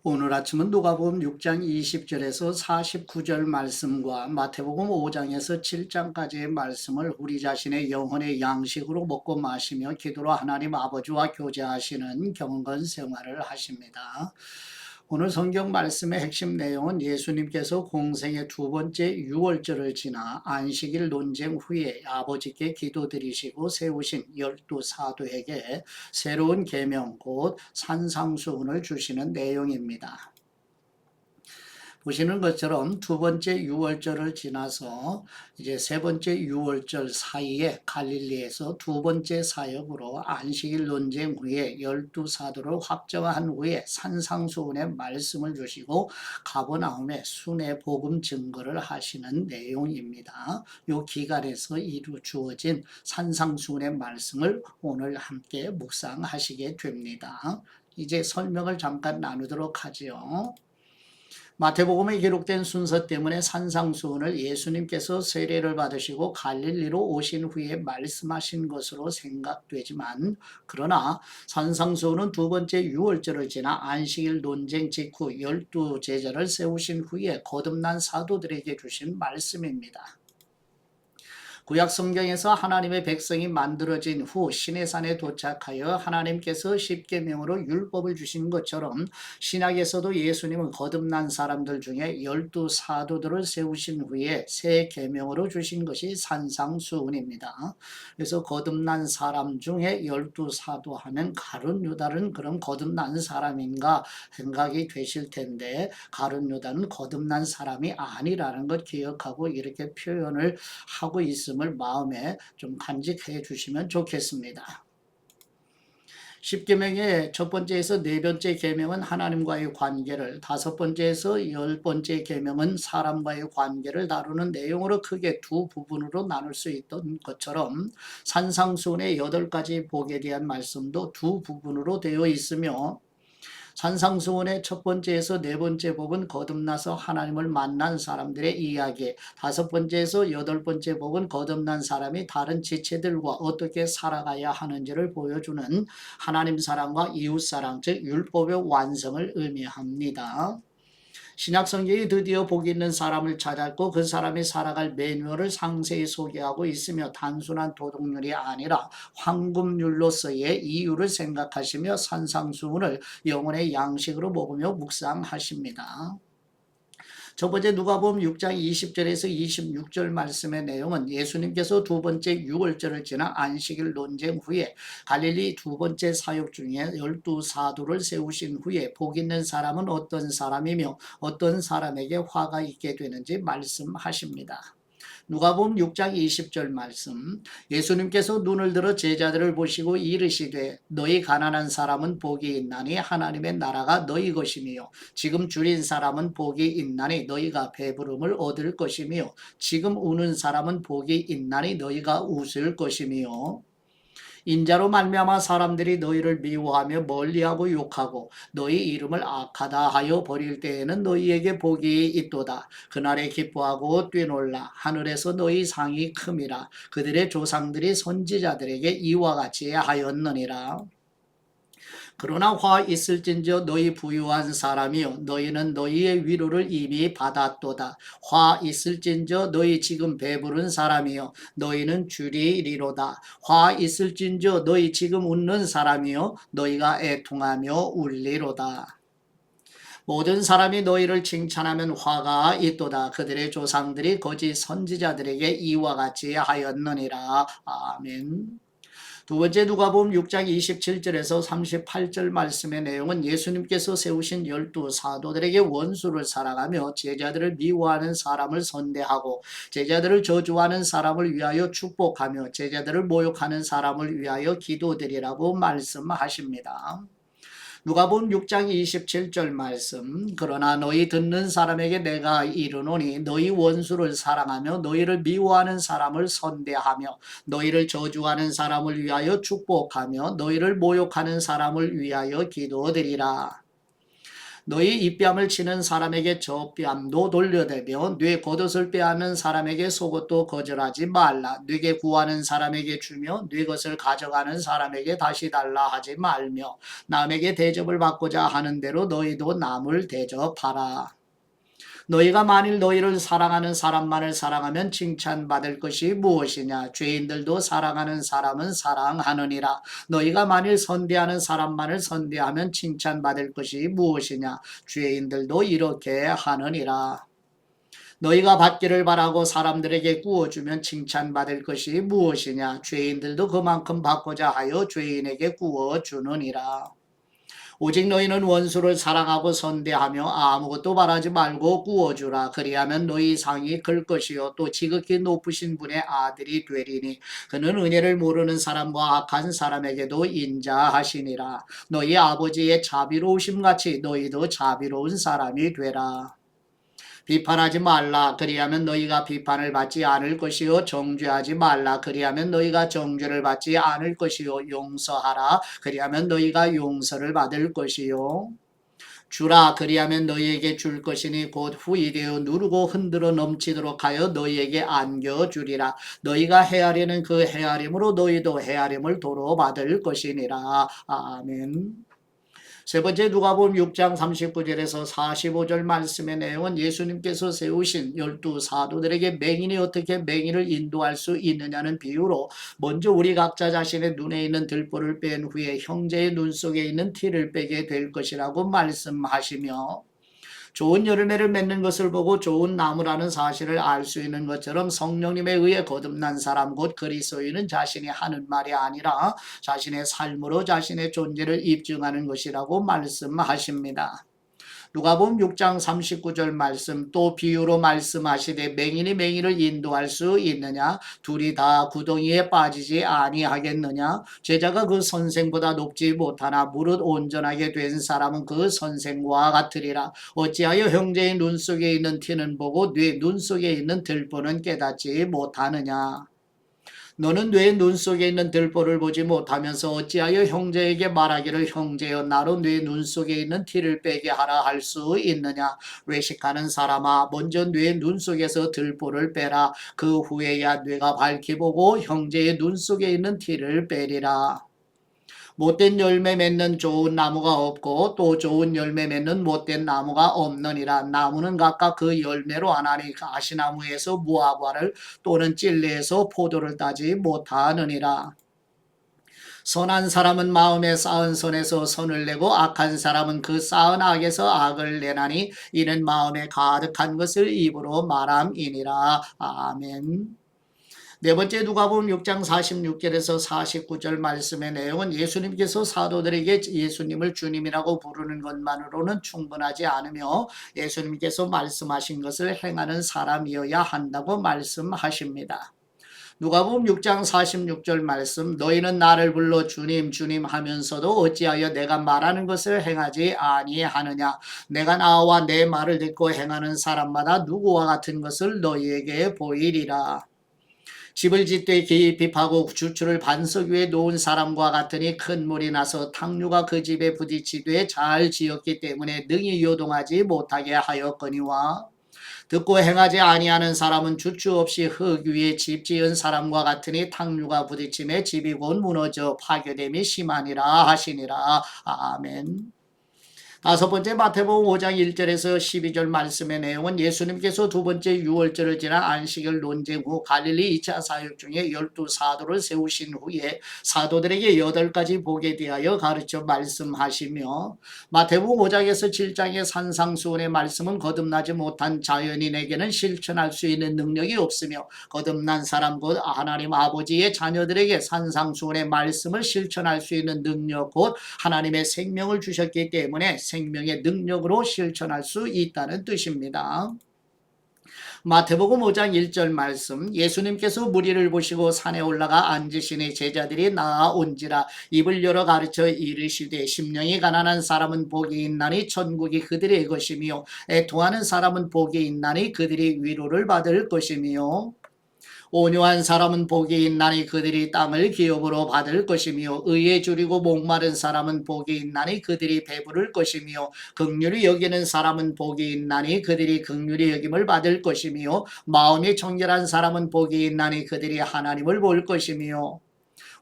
오늘 아침은 누가복음 6장 20절에서 49절 말씀과 마태복음 5장에서 7장까지의 말씀을 우리 자신의 영혼의 양식으로 먹고 마시며 기도로 하나님 아버지와 교제하시는 경건 생활을 하십니다. 오늘 성경 말씀의 핵심 내용은 예수님께서 공생의 두 번째 유월절을 지나 안식일 논쟁 후에 아버지께 기도드리시고 세우신 12사도에게 새로운 계명 곧 산상수훈을 주시는 내용입니다. 보시는 것처럼 두 번째 유월절을 지나서 이제 세 번째 유월절 사이에 갈릴리에서 두 번째 사역으로 안식일 논쟁 후에 12사도를 확정한 후에 산상수훈의 말씀을 주시고 가버나움에 순회 복음 증거를 하시는 내용입니다. 이 기간에서 이루어진 산상수훈의 말씀을 오늘 함께 묵상하시게 됩니다. 이제 설명을 잠깐 나누도록 하지요. 마태복음에 기록된 순서 때문에 산상수훈을 예수님께서 세례를 받으시고 갈릴리로 오신 후에 말씀하신 것으로 생각되지만, 그러나 산상수훈은 두 번째 유월절을 지나 안식일 논쟁 직후 12제자를 세우신 후에 거듭난 사도들에게 주신 말씀입니다. 구약 성경에서 하나님의 백성이 만들어진 후 시내산에 도착하여 하나님께서 십계명으로 율법을 주신 것처럼 신약에서도 예수님은 거듭난 사람들 중에 12사도들을 세우신 후에 새 계명으로 주신 것이 산상수훈입니다. 그래서 거듭난 사람 중에 12사도 하면 가룟 유다는 그럼 거듭난 사람인가 생각이 되실 텐데, 가룟 유다는 거듭난 사람이 아니라는 것 기억하고 이렇게 표현을 하고 있음을 마음에 좀 간직해 주시면 좋겠습니다. 십계명의 첫 번째에서 네 번째 계명은 하나님과의 관계를, 다섯 번째에서 열 번째 계명은 사람과의 관계를 다루는 내용으로 크게 두 부분으로 나눌 수 있던 것처럼 산상수훈의 8가지 복에 대한 말씀도 두 부분으로 되어 있으며, 산상수훈의 첫 번째에서 네 번째 복은 거듭나서 하나님을 만난 사람들의 이야기, 다섯 번째에서 여덟 번째 복은 거듭난 사람이 다른 지체들과 어떻게 살아가야 하는지를 보여주는 하나님 사랑과 이웃 사랑, 즉 율법의 완성을 의미합니다. 신약성경이 드디어 복 있는 사람을 찾았고 그 사람이 살아갈 매뉴얼을 상세히 소개하고 있으며, 단순한 도덕률이 아니라 황금률로서의 이유를 생각하시며 산상수훈을 영혼의 양식으로 먹으며 묵상하십니다. 첫 번째 누가복음 6장 20절에서 26절 말씀의 내용은 예수님께서 두 번째 유월절을 지나 안식일 논쟁 후에 갈릴리 두 번째 사역 중에 12사도를 세우신 후에 복 있는 사람은 어떤 사람이며 어떤 사람에게 화가 있게 되는지 말씀하십니다. 누가복음 6장 20절 말씀, 예수님께서 눈을 들어 제자들을 보시고 이르시되 너희 가난한 사람은 복이 있나니 하나님의 나라가 너희 것이며, 지금 줄인 사람은 복이 있나니 너희가 배부름을 얻을 것이며, 지금 우는 사람은 복이 있나니 너희가 웃을 것이며, 인자로 말미암아 사람들이 너희를 미워하며 멀리하고 욕하고 너희 이름을 악하다 하여 버릴 때에는 너희에게 복이 있도다. 그날에 기뻐하고 뛰놀라. 하늘에서 너희 상이 큼이라. 그들의 조상들이 선지자들에게 이와 같이 하였느니라. 그러나 화 있을진저 너희 부유한 사람이요 너희는 너희의 위로를 이미 받았도다. 화 있을진저 너희 지금 배부른 사람이요 너희는 줄이리로다. 화 있을진저 너희 지금 웃는 사람이요 너희가 애통하며 울리로다. 모든 사람이 너희를 칭찬하면 화가 있도다. 그들의 조상들이 거짓 선지자들에게 이와 같이 하였느니라. 아멘. 두 번째 누가복음 6장 27절에서 38절 말씀의 내용은 예수님께서 세우신 12사도들에게 원수를 사랑하며 제자들을 미워하는 사람을 선대하고 제자들을 저주하는 사람을 위하여 축복하며 제자들을 모욕하는 사람을 위하여 기도드리라고 말씀하십니다. 누가복음 6장 27절 말씀, 그러나 너희 듣는 사람에게 내가 이르노니 너희 원수를 사랑하며 너희를 미워하는 사람을 선대하며 너희를 저주하는 사람을 위하여 축복하며 너희를 모욕하는 사람을 위하여 기도드리라. 너희 입뺨을 치는 사람에게 저 뺨도 돌려대며 뇌 겉옷을 빼앗는 사람에게 속옷도 거절하지 말라. 뇌게 구하는 사람에게 주며 뇌 것을 가져가는 사람에게 다시 달라 하지 말며 남에게 대접을 받고자 하는 대로 너희도 남을 대접하라. 너희가 만일 너희를 사랑하는 사람만을 사랑하면 칭찬받을 것이 무엇이냐? 죄인들도 사랑하는 사람은 사랑하느니라. 너희가 만일 선대하는 사람만을 선대하면 칭찬받을 것이 무엇이냐? 죄인들도 이렇게 하느니라. 너희가 받기를 바라고 사람들에게 구워주면 칭찬받을 것이 무엇이냐? 죄인들도 그만큼 받고자 하여 죄인에게 구워주느니라. 오직 너희는 원수를 사랑하고 선대하며 아무것도 바라지 말고 구워주라. 그리하면 너희 상이 클 것이요 또 지극히 높으신 분의 아들이 되리니 그는 은혜를 모르는 사람과 악한 사람에게도 인자하시니라. 너희 아버지의 자비로우심같이 너희도 자비로운 사람이 되라. 비판하지 말라. 그리하면 너희가 비판을 받지 않을 것이요 정죄하지 말라. 그리하면 너희가 정죄를 받지 않을 것이요 용서하라. 그리하면 너희가 용서를 받을 것이요 주라. 그리하면 너희에게 줄 것이니 곧 후이 되어 누르고 흔들어 넘치도록 하여 너희에게 안겨주리라. 너희가 헤아리는 그 헤아림으로 너희도 헤아림을 도로 받을 것이니라. 아멘. 세 번째 누가복음 6장 39절에서 45절 말씀의 내용은 예수님께서 세우신 12사도들에게 맹인이 어떻게 맹인을 인도할 수 있느냐는 비유로 먼저 우리 각자 자신의 눈에 있는 들보를 뺀 후에 형제의 눈 속에 있는 티를 빼게 될 것이라고 말씀하시며 좋은 열매를 맺는 것을 보고 좋은 나무라는 사실을 알 수 있는 것처럼 성령님에 의해 거듭난 사람 곧 그리스도인은 자신이 하는 말이 아니라 자신의 삶으로 자신의 존재를 입증하는 것이라고 말씀하십니다. 누가복음 6장 39절 말씀 또 비유로 말씀하시되 맹인이 맹인을 인도할 수 있느냐? 둘이 다 구덩이에 빠지지 아니하겠느냐? 제자가 그 선생보다 높지 못하나 무릇 온전하게 된 사람은 그 선생과 같으리라. 어찌하여 형제의 눈 속에 있는 티는 보고 네 눈 속에 있는 들보는 깨닫지 못하느냐? 너는 내 눈 속에 있는 들보를 보지 못하면서 어찌하여 형제에게 말하기를 형제여 나로 내 눈 속에 있는 티를 빼게 하라 할 수 있느냐? 외식하는 사람아 먼저 내 눈 속에서 들보를 빼라. 그 후에야 뇌가 밝히 보고 형제의 눈 속에 있는 티를 빼리라. 못된 열매 맺는 좋은 나무가 없고 또 좋은 열매 맺는 못된 나무가 없느니라. 나무는 각각 그 열매로 하나니 가시나무에서 무화과를 또는 찔레에서 포도를 따지 못하느니라. 선한 사람은 마음에 쌓은 선에서 선을 내고 악한 사람은 그 쌓은 악에서 악을 내나니 이는 마음에 가득한 것을 입으로 말함이니라. 아멘. 네 번째 누가복음 6장 46절에서 49절 말씀의 내용은 예수님께서 사도들에게 예수님을 주님이라고 부르는 것만으로는 충분하지 않으며 예수님께서 말씀하신 것을 행하는 사람이어야 한다고 말씀하십니다. 누가복음 6장 46절 말씀 너희는 나를 불러 주님 주님 하면서도 어찌하여 내가 말하는 것을 행하지 아니하느냐 내가 나와 내 말을 듣고 행하는 사람마다 누구와 같은 것을 너희에게 보이리라. 집을 짓되 깊이 파고 주추를 반석 위에 놓은 사람과 같으니 큰 물이 나서 탕류가 그 집에 부딪히되 잘 지었기 때문에 능히 요동하지 못하게 하였거니와 듣고 행하지 아니하는 사람은 주추 없이 흙 위에 집 지은 사람과 같으니 탕류가 부딪힘에 집이 곧 무너져 파괴됨이 심하니라 하시니라. 아멘. 다섯 번째 마태복음 5장 1절에서 12절 말씀의 내용은 예수님께서 두 번째 유월절을 지나 안식일 논쟁 후 갈릴리 2차 사역 중에 12사도를 세우신 후에 사도들에게 8가지 복에 대하여 가르쳐 말씀하시며 마태복음 5장에서 7장의 산상수훈의 말씀은 거듭나지 못한 자연인에게는 실천할 수 있는 능력이 없으며 거듭난 사람 곧 하나님 아버지의 자녀들에게 산상수훈의 말씀을 실천할 수 있는 능력 곧 하나님의 생명을 주셨기 때문에 생명의 능력으로 실천할 수 있다는 뜻입니다. 마태복음 5장 1절 말씀 예수님께서 무리를 보시고 산에 올라가 앉으시니 제자들이 나아온지라 입을 열어 가르쳐 이르시되 심령이 가난한 사람은 복이 있나니 천국이 그들의 것이며 애통하는 사람은 복이 있나니 그들이 위로를 받을 것이며 온유한 사람은 복이 있나니 그들이 땅을 기업으로 받을 것이며 의에 줄이고 목마른 사람은 복이 있나니 그들이 배부를 것이며 긍휼히 여기는 사람은 복이 있나니 그들이 긍휼히 여김을 받을 것이며 마음이 청결한 사람은 복이 있나니 그들이 하나님을 볼 것이며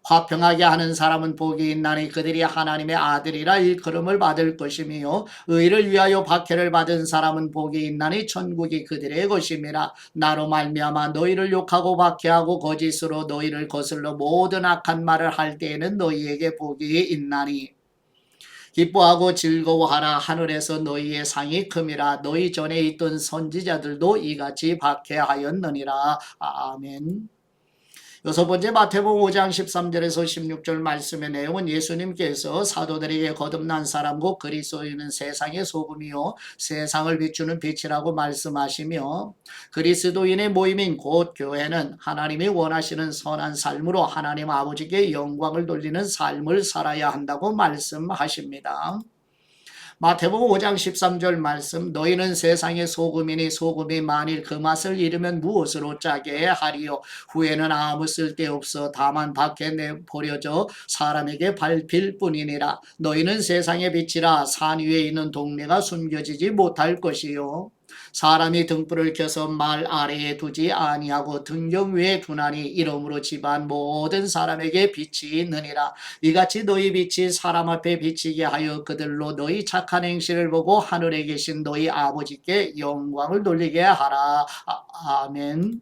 화평하게 하는 사람은 복이 있나니 그들이 하나님의 아들이라 일컬음을 받을 것이며 의를 위하여 박해를 받은 사람은 복이 있나니 천국이 그들의 것임이라. 나로 말미암아 너희를 욕하고 박해하고 거짓으로 너희를 거슬러 모든 악한 말을 할 때에는 너희에게 복이 있나니 기뻐하고 즐거워하라. 하늘에서 너희의 상이 큼이라. 너희 전에 있던 선지자들도 이같이 박해하였느니라. 아멘. 여섯 번째 마태복음 5장 13절에서 16절 말씀의 내용은 예수님께서 사도들에게 거듭난 사람고 그리스도인은 세상의 소금이요 세상을 비추는 빛이라고 말씀하시며 그리스도인의 모임인 곧 교회는 하나님이 원하시는 선한 삶으로 하나님 아버지께 영광을 돌리는 삶을 살아야 한다고 말씀하십니다. 마태복음 5장 13절 말씀 너희는 세상의 소금이니 소금이 만일 그 맛을 잃으면 무엇으로 짜게 하리요 후에는 아무 쓸데없어 다만 밖에 내버려져 사람에게 밟힐 뿐이니라. 너희는 세상의 빛이라. 산 위에 있는 동네가 숨겨지지 못할 것이요 사람이 등불을 켜서 말 아래에 두지 아니하고 등경 위에 두나니 이러므로 집안 모든 사람에게 빛이 있느니라. 이같이 너희 빛이 사람 앞에 비치게 하여 그들로 너희 착한 행실을 보고 하늘에 계신 너희 아버지께 영광을 돌리게 하라. 아멘.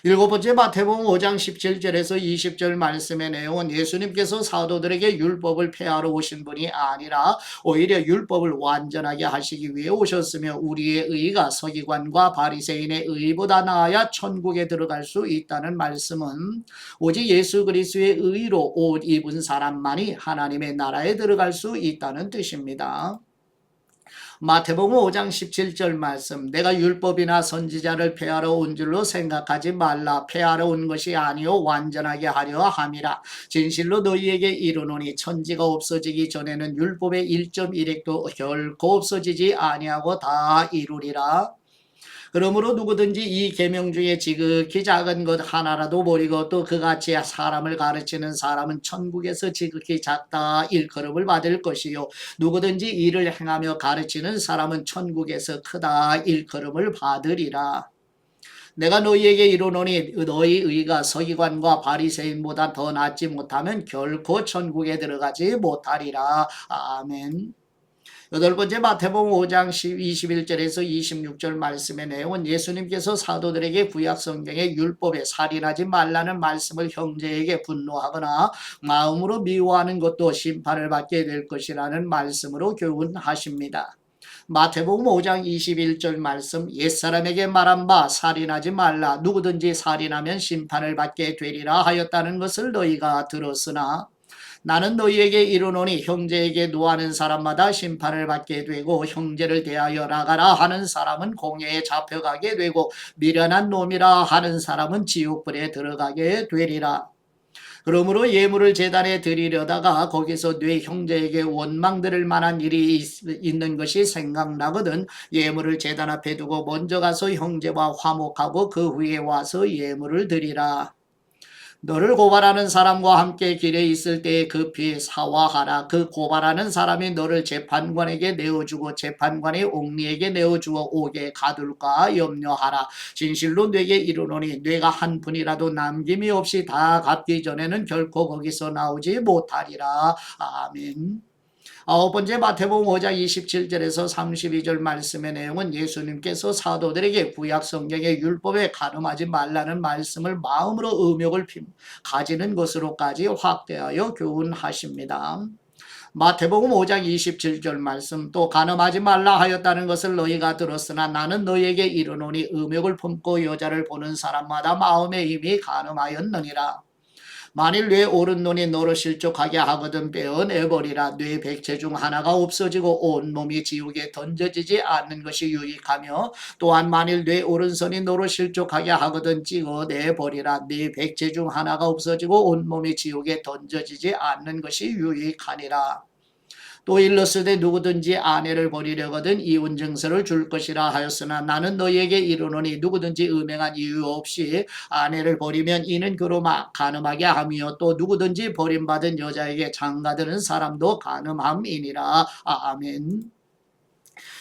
일곱 번째 마태복음 5장 17절에서 20절 말씀의 내용은 예수님께서 사도들에게 율법을 폐하러 오신 분이 아니라 오히려 율법을 완전하게 하시기 위해 오셨으며 우리의 의가 서기관과 바리새인의 의보다 나아야 천국에 들어갈 수 있다는 말씀은 오직 예수 그리스도의 의로 옷 입은 사람만이 하나님의 나라에 들어갈 수 있다는 뜻입니다. 마태복음 5장 17절 말씀 내가 율법이나 선지자를 폐하러 온 줄로 생각하지 말라. 폐하러 온 것이 아니요 완전하게 하려 함이라. 진실로 너희에게 이르노니 천지가 없어지기 전에는 율법의 1.1획도 결코 없어지지 아니하고 다 이루리라. 그러므로 누구든지 이 계명 중에 지극히 작은 것 하나라도 버리고 또 그같이 사람을 가르치는 사람은 천국에서 지극히 작다 일컬음을 받을 것이요 누구든지 이를 행하며 가르치는 사람은 천국에서 크다 일컬음을 받으리라. 내가 너희에게 이르노니 너희 의가 서기관과 바리새인보다 더 낫지 못하면 결코 천국에 들어가지 못하리라. 아멘. 여덟 번째 마태복음 5장 21절에서 26절 말씀의 내용은 예수님께서 사도들에게 구약 성경의 율법에 살인하지 말라는 말씀을 형제에게 분노하거나 마음으로 미워하는 것도 심판을 받게 될 것이라는 말씀으로 교훈하십니다. 마태복음 5장 21절 말씀 옛사람에게 말한 바 살인하지 말라 누구든지 살인하면 심판을 받게 되리라 하였다는 것을 너희가 들었으나 나는 너희에게 이르노니 형제에게 노하는 사람마다 심판을 받게 되고 형제를 대하여 나가라 하는 사람은 공회에 잡혀가게 되고 미련한 놈이라 하는 사람은 지옥불에 들어가게 되리라. 그러므로 예물을 제단에 드리려다가 거기서 네 형제에게 원망 들을 만한 일이 있는 것이 생각나거든 예물을 제단 앞에 두고 먼저 가서 형제와 화목하고 그 후에 와서 예물을 드리라. 너를 고발하는 사람과 함께 길에 있을 때에 급히 사화하라. 그 고발하는 사람이 너를 재판관에게 내어주고 재판관이 옥리에게 내어주어 옥에 가둘까 염려하라. 진실로 네게 이르노니 네가 한 분이라도 남김이 없이 다 갚기 전에는 결코 거기서 나오지 못하리라. 아멘. 아홉 번째 마태복음 5장 27절에서 32절 말씀의 내용은 예수님께서 사도들에게 구약 성경의 율법에 가늠하지 말라는 말씀을 마음으로 의욕을 가지는 것으로까지 확대하여 교훈하십니다. 마태복음 5장 27절 말씀 또 가늠하지 말라 하였다는 것을 너희가 들었으나 나는 너희에게 이르노니 의욕을 품고 여자를 보는 사람마다 마음에 이미 가늠하였느니라. 만일 뇌 오른눈이 너로 실족하게 하거든 빼어내버리라. 뇌 백체 중 하나가 없어지고 온몸이 지옥에 던져지지 않는 것이 유익하며 또한 만일 뇌 오른손이 너로 실족하게 하거든 찍어내버리라. 뇌 백체 중 하나가 없어지고 온몸이 지옥에 던져지지 않는 것이 유익하니라. 또 일렀으되 누구든지 아내를 버리려거든 이혼 증서를 줄 것이라 하였으나 나는 너희에게 이르노니 누구든지 음행한 이유 없이 아내를 버리면 이는 그로 간음하게 하며 또 누구든지 버림받은 여자에게 장가드는 사람도 간음함이니라. 아멘.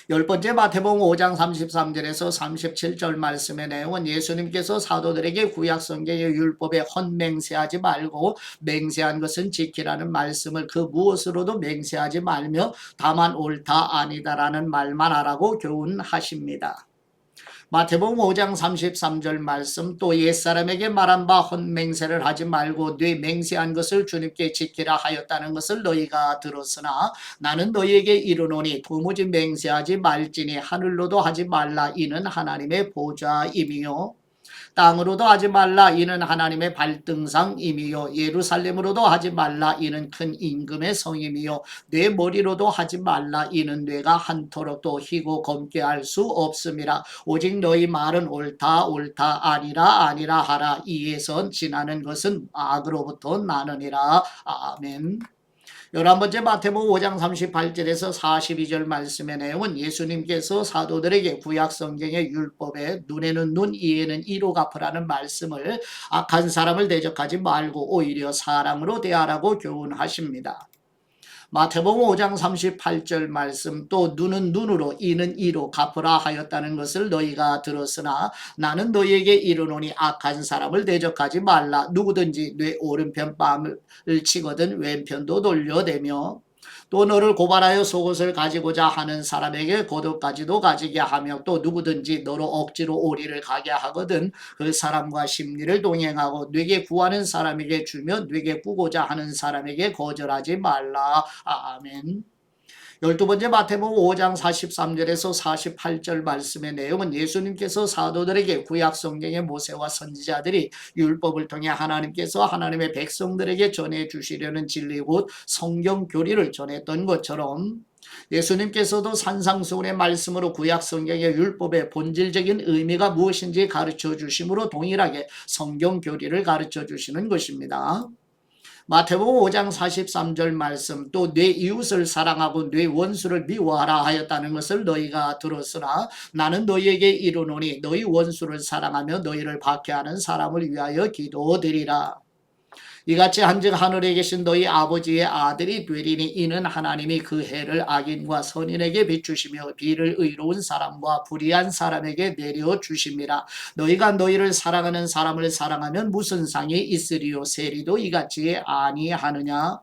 열 번째 마태복음 5장 33절에서 37절 말씀의 내용은 예수님께서 사도들에게 구약 성경의 율법에 헛맹세하지 말고 맹세한 것은 지키라는 말씀을 그 무엇으로도 맹세하지 말며 다만 옳다 아니다라는 말만 하라고 교훈하십니다. 마태복음 5장 33절 말씀 또 옛사람에게 말한 바 헛맹세를 하지 말고 네 맹세한 것을 주님께 지키라 하였다는 것을 너희가 들었으나 나는 너희에게 이르노니 도무지 맹세하지 말지니 하늘로도 하지 말라 이는 하나님의 보좌임이요 땅으로도 하지 말라 이는 하나님의 발등상임이요 예루살렘으로도 하지 말라 이는 큰 임금의 성임이요 내 머리로도 하지 말라 이는 뇌가 한토록도 희고 검게 할 수 없음이라 오직 너희 말은 옳다 옳다 아니라 아니라 하라 이에서 지나는 것은 악으로부터 나느니라. 아멘. 11번째 마태복음 5장 38절에서 42절 말씀의 내용은 예수님께서 사도들에게 구약 성경의 율법에 눈에는 눈 이에는 이로 갚으라는 말씀을 악한 사람을 대적하지 말고 오히려 사랑으로 대하라고 교훈하십니다. 마태복음 5장 38절 말씀 또 눈은 눈으로 이는 이로 갚으라 하였다는 것을 너희가 들었으나 나는 너희에게 이르노니 악한 사람을 대적하지 말라 누구든지 내 오른편 뺨을 치거든 왼편도 돌려대며 또 너를 고발하여 속옷을 가지고자 하는 사람에게 겉옷까지도 가지게 하며 또 누구든지 너로 억지로 오리를 가게 하거든 그 사람과 심리를 동행하고 네게 구하는 사람에게 주며 네게 꾸고자 하는 사람에게 거절하지 말라. 아멘. 12번째 마태복음 5장 43절에서 48절 말씀의 내용은 예수님께서 사도들에게 구약 성경의 모세와 선지자들이 율법을 통해 하나님께서 하나님의 백성들에게 전해주시려는 진리 곧 성경 교리를 전했던 것처럼 예수님께서도 산상수훈의 말씀으로 구약 성경의 율법의 본질적인 의미가 무엇인지 가르쳐 주심으로 동일하게 성경 교리를 가르쳐 주시는 것입니다. 마태복음 5장 43절 말씀 또 내 이웃을 사랑하고 내 원수를 미워하라 하였다는 것을 너희가 들었으나 나는 너희에게 이르노니 너희 원수를 사랑하며 너희를 박해하는 사람을 위하여 기도드리라. 이같이 한즉 하늘에 계신 너희 아버지의 아들이 되리니 이는 하나님이 그 해를 악인과 선인에게 비추시며 비를 의로운 사람과 불의한 사람에게 내려주심이라. 너희가 너희를 사랑하는 사람을 사랑하면 무슨 상이 있으리요 세리도 이같이 아니하느냐.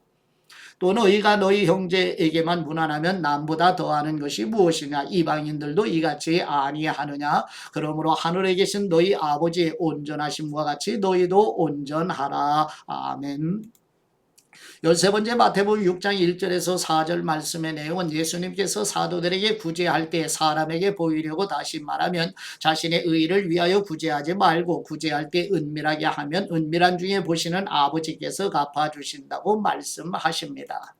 또 너희가 너희 형제에게만 무난하면 남보다 더하는 것이 무엇이냐. 이방인들도 이같이 아니하느냐. 그러므로 하늘에 계신 너희 아버지의 온전하심과 같이 너희도 온전하라. 아멘. 13번째 마태복음 6장 1절에서 4절 말씀의 내용은 예수님께서 사도들에게 구제할 때 사람에게 보이려고 다시 말하면 자신의 의를 위하여 구제하지 말고 구제할 때 은밀하게 하면 은밀한 중에 보시는 아버지께서 갚아주신다고 말씀하십니다.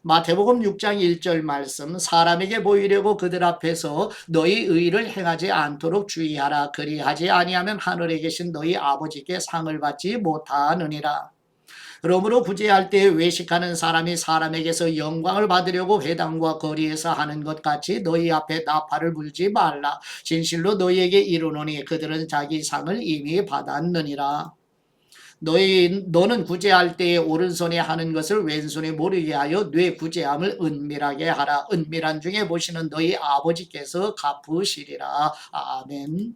마태복음 6장 1절 말씀 사람에게 보이려고 그들 앞에서 너희 의를 행하지 않도록 주의하라. 그리하지 아니하면 하늘에 계신 너희 아버지께 상을 받지 못하느니라. 그러므로 구제할 때 외식하는 사람이 사람에게서 영광을 받으려고 회당과 거리에서 하는 것 같이 너희 앞에 나팔을 불지 말라. 진실로 너희에게 이르노니 그들은 자기 상을 이미 받았느니라. 너는 구제할 때에 오른손에 하는 것을 왼손에 모르게 하여 뇌 구제함을 은밀하게 하라. 은밀한 중에 보시는 너희 아버지께서 갚으시리라. 아멘.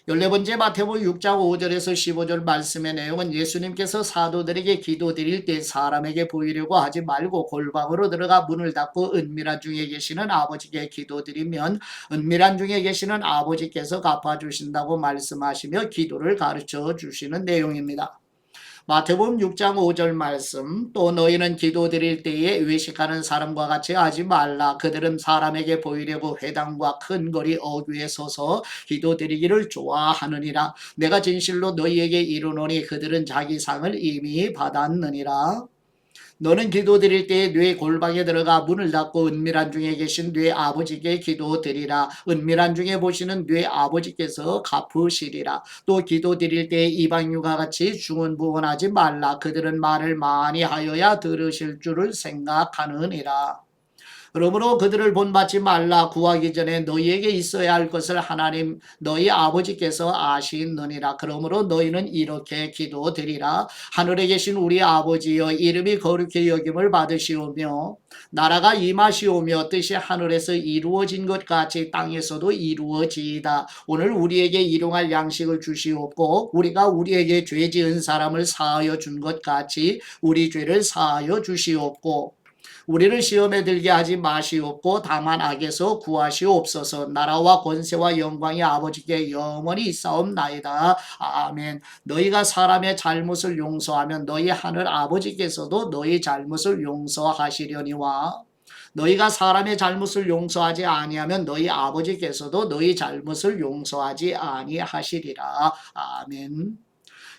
14번째 마태복음 6장 5절에서 15절 말씀의 내용은 예수님께서 사도들에게 기도드릴 때 사람에게 보이려고 하지 말고 골방으로 들어가 문을 닫고 은밀한 중에 계시는 아버지께 기도드리면 은밀한 중에 계시는 아버지께서 갚아주신다고 말씀하시며 기도를 가르쳐 주시는 내용입니다. 마태복음 6장 5절 말씀 또 너희는 기도드릴 때에 외식하는 사람과 같이 하지 말라. 그들은 사람에게 보이려고 회당과 큰 거리 어귀에 서서 기도드리기를 좋아하느니라. 내가 진실로 너희에게 이르노니 그들은 자기 상을 이미 받았느니라. 너는 기도드릴 때에 뇌 골방에 들어가 문을 닫고 은밀한 중에 계신 뇌 아버지께 기도드리라. 은밀한 중에 보시는 뇌 아버지께서 갚으시리라. 또 기도드릴 때에 이방인과 같이 중언부언하지 말라. 그들은 말을 많이 하여야 들으실 줄을 생각하느니라. 그러므로 그들을 본받지 말라. 구하기 전에 너희에게 있어야 할 것을 하나님 너희 아버지께서 아시느니라. 그러므로 너희는 이렇게 기도드리라. 하늘에 계신 우리 아버지여, 이름이 거룩히 여김을 받으시오며 나라가 임하시오며 뜻이 하늘에서 이루어진 것 같이 땅에서도 이루어지이다. 오늘 우리에게 일용할 양식을 주시옵고 우리가 우리에게 죄 지은 사람을 사하여 준 것 같이 우리 죄를 사하여 주시옵고 우리를 시험에 들게 하지 마시옵고 다만 악에서 구하시옵소서. 나라와 권세와 영광이 아버지께 영원히 있사옵나이다. 아멘. 너희가 사람의 잘못을 용서하면 너희 하늘 아버지께서도 너희 잘못을 용서하시려니와 너희가 사람의 잘못을 용서하지 아니하면 너희 아버지께서도 너희 잘못을 용서하지 아니하시리라. 아멘.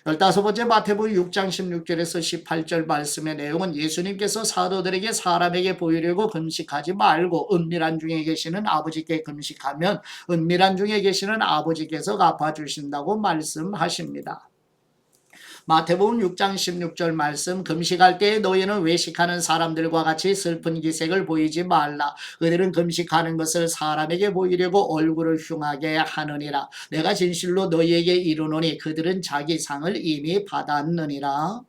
15번째 마태복음 6장 16절에서 18절 말씀의 내용은 예수님께서 사도들에게 사람에게 보이려고 금식하지 말고 은밀한 중에 계시는 아버지께 금식하면 은밀한 중에 계시는 아버지께서 갚아주신다고 말씀하십니다. 마태복음 6장 16절 말씀, 금식할 때에 너희는 외식하는 사람들과 같이 슬픈 기색을 보이지 말라. 그들은 금식하는 것을 사람에게 보이려고 얼굴을 흉하게 하느니라. 내가 진실로 너희에게 이르노니 그들은 자기 상을 이미 받았느니라.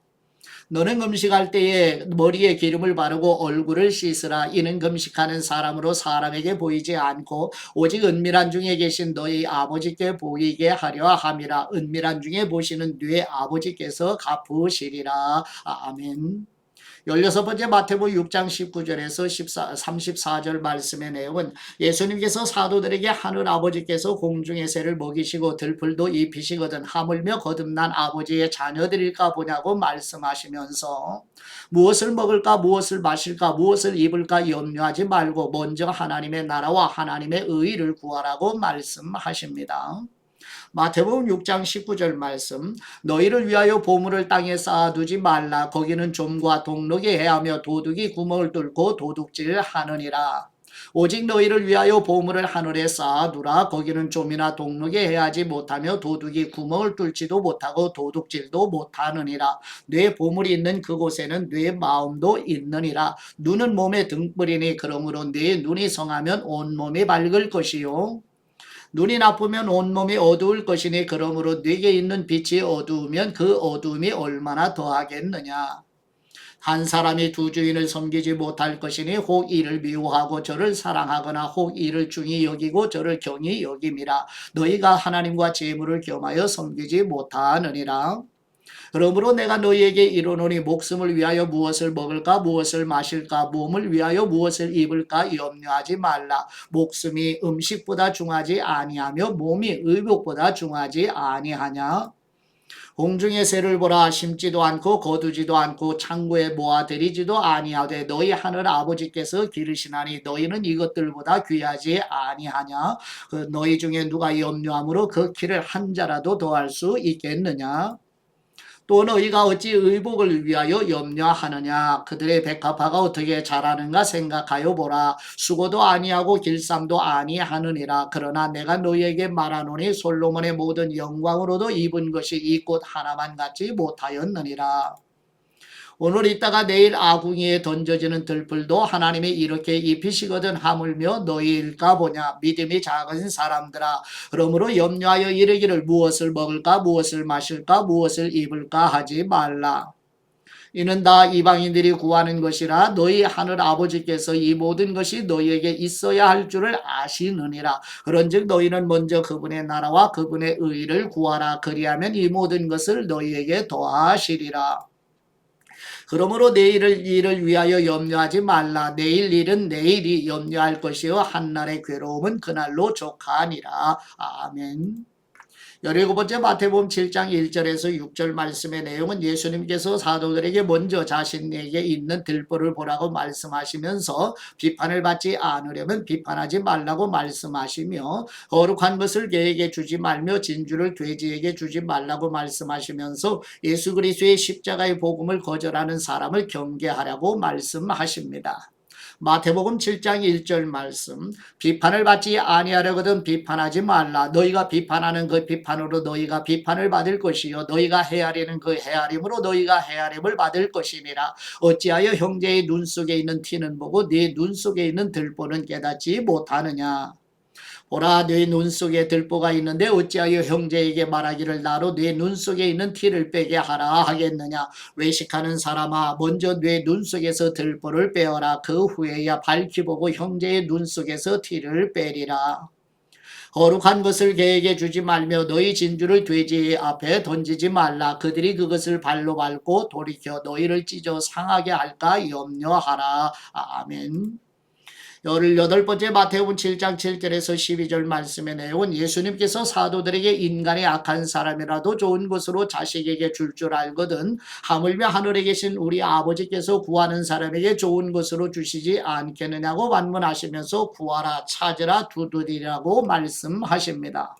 너는 금식할 때에 머리에 기름을 바르고 얼굴을 씻으라. 이는 금식하는 사람으로 사람에게 보이지 않고 오직 은밀한 중에 계신 너희 아버지께 보이게 하려 함이라. 은밀한 중에 보시는 네 아버지께서 갚으시리라. 아멘. 16번째 마태복음 6장 19절에서 34절 말씀의 내용은 예수님께서 사도들에게 하늘 아버지께서 공중의 새를 먹이시고 들풀도 입히시거든 하물며 거듭난 아버지의 자녀들일까 보냐고 말씀하시면서 무엇을 먹을까 무엇을 마실까 무엇을 입을까 염려하지 말고 먼저 하나님의 나라와 하나님의 의의를 구하라고 말씀하십니다. 마태복음 6장 19절 말씀, 너희를 위하여 보물을 땅에 쌓아두지 말라. 거기는 좀과 동록이 해하며 도둑이 구멍을 뚫고 도둑질하느니라. 오직 너희를 위하여 보물을 하늘에 쌓아두라. 거기는 좀이나 동록이 해하지 못하며 도둑이 구멍을 뚫지도 못하고 도둑질도 못하느니라. 내 보물이 있는 그곳에는 내 마음도 있느니라. 눈은 몸의 등불이니 그러므로 내 눈이 성하면 온몸이 밝을 것이요 눈이 나쁘면 온몸이 어두울 것이니 그러므로 네게 있는 빛이 어두우면 그 어두움이 얼마나 더하겠느냐. 한 사람이 두 주인을 섬기지 못할 것이니 혹 이를 미워하고 저를 사랑하거나 혹 이를 중히 여기고 저를 경히 여김이라. 너희가 하나님과 재물을 겸하여 섬기지 못하느니라. 그러므로 내가 너희에게 이르노니 목숨을 위하여 무엇을 먹을까 무엇을 마실까 몸을 위하여 무엇을 입을까 염려하지 말라. 목숨이 음식보다 중하지 아니하며 몸이 의복보다 중하지 아니하냐. 공중의 새를 보라. 심지도 않고 거두지도 않고 창고에 모아들이지도 아니하되 너희 하늘 아버지께서 기르시나니 너희는 이것들보다 귀하지 아니하냐. 너희 중에 누가 염려함으로 그 키를 한 자라도 더할 수 있겠느냐. 또 너희가 어찌 의복을 위하여 염려하느냐. 그들의 백합화가 어떻게 자라는가 생각하여 보라. 수고도 아니하고 길쌈도 아니하느니라. 그러나 내가 너희에게 말하노니 솔로몬의 모든 영광으로도 입은 것이 이 꽃 하나만 같지 못하였느니라. 오늘 있다가 내일 아궁이에 던져지는 들풀도 하나님이 이렇게 입히시거든 하물며 너희일까 보냐. 믿음이 작은 사람들아. 그러므로 염려하여 이르기를 무엇을 먹을까 무엇을 마실까 무엇을 입을까 하지 말라. 이는 다 이방인들이 구하는 것이라. 너희 하늘 아버지께서 이 모든 것이 너희에게 있어야 할 줄을 아시느니라. 그런즉 너희는 먼저 그분의 나라와 그분의 의를 구하라. 그리하면 이 모든 것을 너희에게 더하시리라. 그러므로 내일 일을 위하여 염려하지 말라. 내일 일은 내일이 염려할 것이요 한날의 괴로움은 그날로 족하니라. 아멘. 17번째 마태복음 7장 1절에서 6절 말씀의 내용은 예수님께서 사도들에게 먼저 자신에게 있는 들보를 보라고 말씀하시면서 비판을 받지 않으려면 비판하지 말라고 말씀하시며 거룩한 것을 개에게 주지 말며 진주를 돼지에게 주지 말라고 말씀하시면서 예수 그리스도의 십자가의 복음을 거절하는 사람을 경계하라고 말씀하십니다. 마태복음 7장 1절 말씀, 비판을 받지 아니하려거든 비판하지 말라. 너희가 비판하는 그 비판으로 너희가 비판을 받을 것이요 너희가 헤아리는 그 헤아림으로 너희가 헤아림을 받을 것이니라. 어찌하여 형제의 눈 속에 있는 티는 보고 네 눈 속에 있는 들보는 깨닫지 못하느냐. 보라, 네 눈 속에 들보가 있는데 어찌하여 형제에게 말하기를 나로 네 눈 속에 있는 티를 빼게 하라 하겠느냐. 외식하는 사람아, 먼저 네 눈 속에서 들보를 빼어라. 그 후에야 밝히 보고 형제의 눈 속에서 티를 빼리라. 거룩한 것을 개에게 주지 말며 너희 진주를 돼지 앞에 던지지 말라. 그들이 그것을 발로 밟고 돌이켜 너희를 찢어 상하게 할까 염려하라. 아멘. 18번째 마태복음 7장 7절에서 12절 말씀의 내용은 예수님께서 사도들에게 인간이 악한 사람이라도 좋은 것으로 자식에게 줄 알거든 하물며 하늘에 계신 우리 아버지께서 구하는 사람에게 좋은 것으로 주시지 않겠느냐고 반문하시면서 구하라, 찾으라, 두드리라고 말씀하십니다.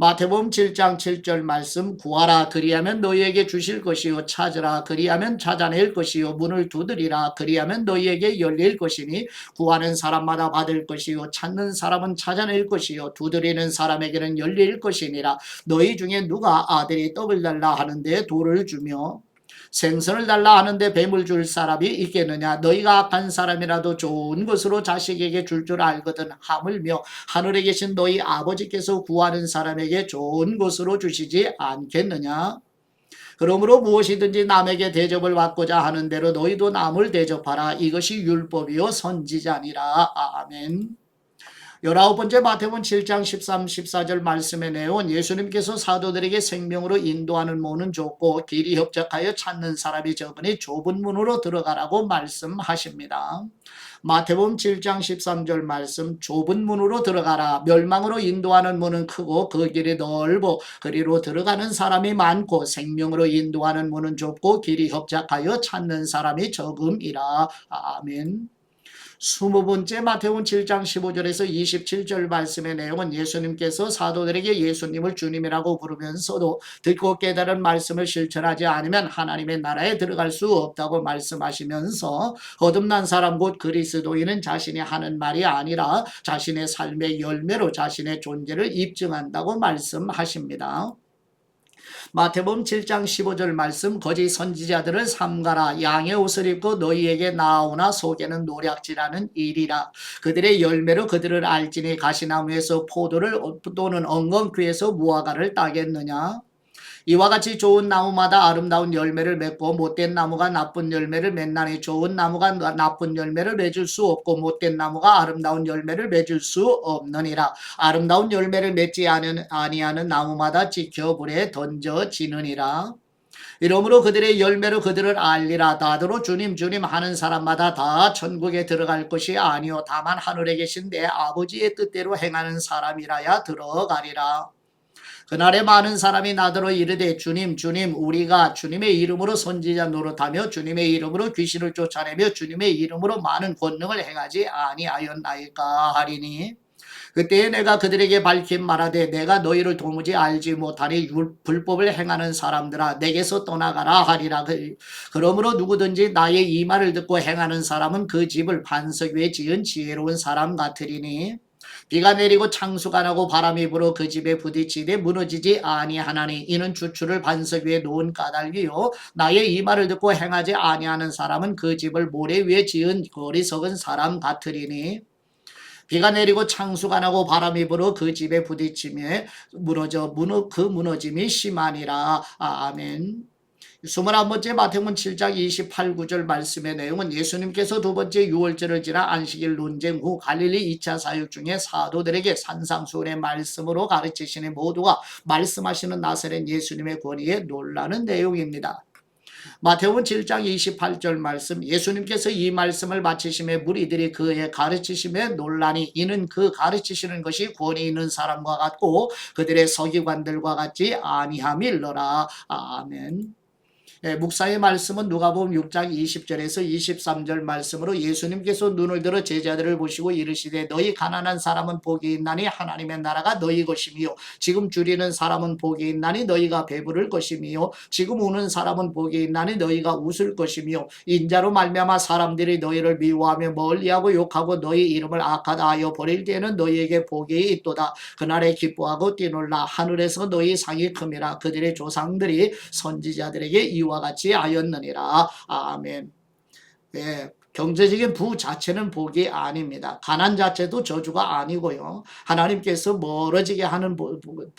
마태복음 7장 7절 말씀, 구하라 그리하면 너희에게 주실 것이요 찾으라 그리하면 찾아낼 것이요 문을 두드리라 그리하면 너희에게 열릴 것이니 구하는 사람마다 받을 것이요 찾는 사람은 찾아낼 것이요 두드리는 사람에게는 열릴 것이니라. 너희 중에 누가 아들이 떡을 달라 하는데 돌을 주며 생선을 달라 하는데 뱀을 줄 사람이 있겠느냐. 너희가 악한 사람이라도 좋은 것으로 자식에게 줄 알거든 하물며 하늘에 계신 너희 아버지께서 구하는 사람에게 좋은 것으로 주시지 않겠느냐. 그러므로 무엇이든지 남에게 대접을 받고자 하는 대로 너희도 남을 대접하라. 이것이 율법이요 선지자니라. 아멘. 19번째 마태복음 7장 13, 14절 말씀의 내용은 예수님께서 사도들에게 생명으로 인도하는 문은 좁고 길이 협착하여 찾는 사람이 적으니 좁은 문으로 들어가라고 말씀하십니다. 마태복음 7장 13절 말씀, 좁은 문으로 들어가라. 멸망으로 인도하는 문은 크고 그 길이 넓고 그리로 들어가는 사람이 많고 생명으로 인도하는 문은 좁고 길이 협착하여 찾는 사람이 적음이라. 아멘. 20번째 마태복음 7장 15절에서 27절 말씀의 내용은 예수님께서 사도들에게 예수님을 주님이라고 부르면서도 듣고 깨달은 말씀을 실천하지 않으면 하나님의 나라에 들어갈 수 없다고 말씀하시면서 거듭난 사람 곧 그리스도인은 자신이 하는 말이 아니라 자신의 삶의 열매로 자신의 존재를 입증한다고 말씀하십니다. 마태복음 7장 15절 말씀, 거짓 선지자들을 삼가라. 양의 옷을 입고 너희에게 나오나 속에는 노략질하는 일이라. 그들의 열매로 그들을 알지니 가시나무에서 포도를 또는 엉겅퀴에서 무화과를 따겠느냐. 이와 같이 좋은 나무마다 아름다운 열매를 맺고 못된 나무가 나쁜 열매를 맺나니 좋은 나무가 나쁜 열매를 맺을 수 없고 못된 나무가 아름다운 열매를 맺을 수 없느니라. 아름다운 열매를 맺지 아니하는 나무마다 지켜 불에 던져지느니라. 이러므로 그들의 열매로 그들을 알리라. 다들로 주님 주님 하는 사람마다 다 천국에 들어갈 것이 아니요 다만 하늘에 계신 내 아버지의 뜻대로 행하는 사람이라야 들어가리라. 그날에 많은 사람이 나더러 이르되 주님 주님 우리가 주님의 이름으로 선지자 노릇하며 주님의 이름으로 귀신을 쫓아내며 주님의 이름으로 많은 권능을 행하지 아니하였나이까 하리니 그때에 내가 그들에게 밝히 말하되 내가 너희를 도무지 알지 못하니 불법을 행하는 사람들아 내게서 떠나가라 하리라. 그러므로 누구든지 나의 이 말을 듣고 행하는 사람은 그 집을 반석 위에 지은 지혜로운 사람 같으리니 비가 내리고 창수가 나고 바람이 불어 그 집에 부딪히되 무너지지 아니하나니 이는 주추를 반석 위에 놓은 까닭이요 나의 이 말을 듣고 행하지 아니하는 사람은 그 집을 모래 위에 지은 어리석은 사람 같으리니 비가 내리고 창수가 나고 바람이 불어 그 집에 부딪히며 그 무너짐이 심하니라. 아멘. 21번째 마태복음 7장 28, 9절 말씀의 내용은 예수님께서 두 번째 유월절을 지나 안식일 논쟁 후 갈릴리 2차 사역 중에 사도들에게 산상수훈의 말씀으로 가르치시는 모두가 말씀하시는 나사렛 예수님의 권위에 놀라는 내용입니다. 마태복음 7장 28절 말씀, 예수님께서 이 말씀을 마치심에 무리들이 그의 가르치심에 놀라니 이는 그 가르치시는 것이 권위 있는 사람과 같고 그들의 서기관들과 같지 아니함일러라. 아멘. 묵상의 말씀은 누가복음 6장 20절에서 23절 말씀으로 예수님께서 눈을 들어 제자들을 보시고 이르시되 너희 가난한 사람은 복이 있나니 하나님의 나라가 너희 것이며 지금 줄이는 사람은 복이 있나니 너희가 배부를 것이며 지금 우는 사람은 복이 있나니 너희가 웃을 것이며 인자로 말미암아 사람들이 너희를 미워하며 멀리하고 욕하고 너희 이름을 악하다 하여 버릴 때에는 너희에게 복이 있도다. 그날에 기뻐하고 뛰놀라 하늘에서 너희 상이 큼이라. 그들의 조상들이 선지자들에게 이와 같이 하였느니라. 아멘. 예, 경제적인 부 자체는 복이 아닙니다. 가난 자체도 저주가 아니고요. 하나님께서 멀어지게 하는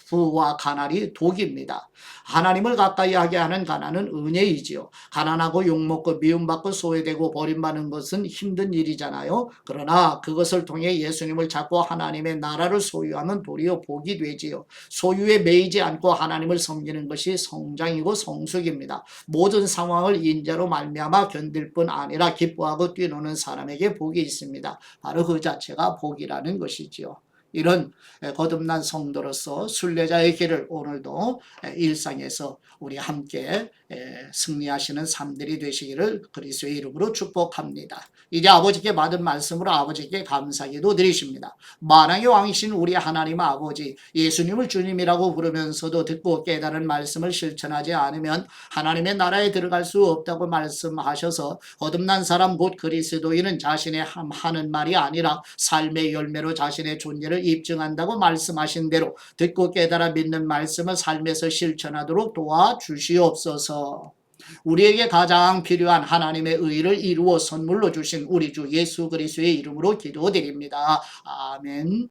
부와 가난이 독입니다. 하나님을 가까이 하게 하는 가난은 은혜이지요. 가난하고 욕먹고 미움받고 소외되고 버림받는 것은 힘든 일이잖아요. 그러나 그것을 통해 예수님을 찾고 하나님의 나라를 소유하면 도리어 복이 되지요. 소유에 매이지 않고 하나님을 섬기는 것이 성장이고 성숙입니다. 모든 상황을 인자로 말미암아 견딜 뿐 아니라 기뻐하고 뛰노는 사람에게 복이 있습니다. 바로 그 자체가 복이라는 것이지요. 이런 거듭난 성도로서 순례자의 길을 오늘도 일상에서 우리 함께 승리하시는 삶들이 되시기를 그리스도의 이름으로 축복합니다. 이제 아버지께 받은 말씀으로 아버지께 감사기도 드리십니다. 만왕의 왕이신 우리 하나님 아버지, 예수님을 주님이라고 부르면서도 듣고 깨달은 말씀을 실천하지 않으면 하나님의 나라에 들어갈 수 없다고 말씀하셔서 거듭난 사람 곧 그리스도인은 자신의 하는 말이 아니라 삶의 열매로 자신의 존재를 입증한다고 말씀하신 대로 듣고 깨달아 믿는 말씀을 삶에서 실천하도록 도와주시옵소서. 우리에게 가장 필요한 하나님의 의를 이루어 선물로 주신 우리 주 예수 그리스도의 이름으로 기도드립니다. 아멘.